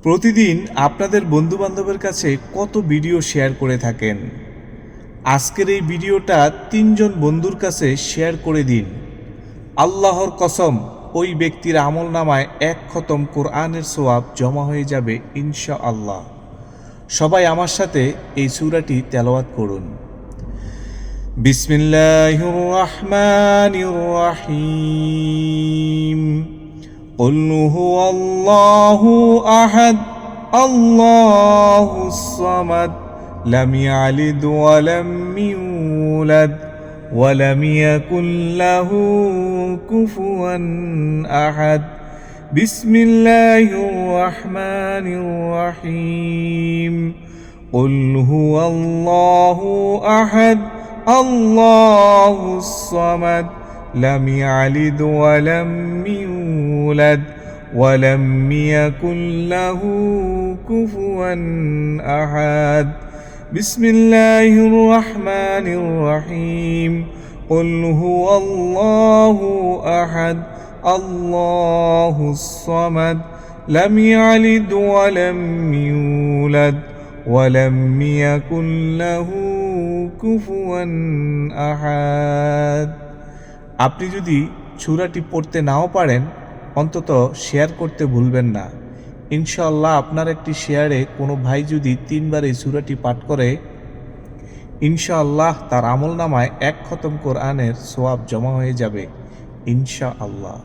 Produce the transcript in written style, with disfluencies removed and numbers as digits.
প্রতিদিন আপনাদের বন্ধুবান্ধবের কাছে কত ভিডিও শেয়ার করে থাকেন। আজকের এই ভিডিওটা ৩ জন বন্ধুর কাছে শেয়ার করে দিন। আল্লাহর কসম, ওই ব্যক্তির আমলনামায় ১ খতম কোরআনের সওয়াব জমা হয়ে যাবে ইনশাআল্লাহ। সবাই আমার সাথে এই সূরাটি তেলাওয়াত করুন। বিসমিল্লাহির রহমানির রহিম। قل هو الله أحد الله الصمد لم يلد ولم يولد ولم يكن له كفوا أحد بسم الله الرحمن الرحيم قل هو الله أحد الله الصمد لم يلد ولم يولد ولم يكن له كفوا أحد بسم الله الرحمن الرحيم قل هو الله أحد الله الصمد لم يلد ولم يولد ولم يكن له كفوا أحد। আপনি যদি সূরাটি পড়তে নাও পারেন, অন্তত শেয়ার করতে ভুলবেন না। ইনশাআল্লাহ আপনার একটি শেয়ারে কোনো ভাই যদি ৩ বার এই সূরাটি পাঠ করে, ইনশাআল্লাহ তার আমলনামায় ১ খতম কোরআনের সওয়াব জমা হয়ে যাবে ইনশাআল্লাহ।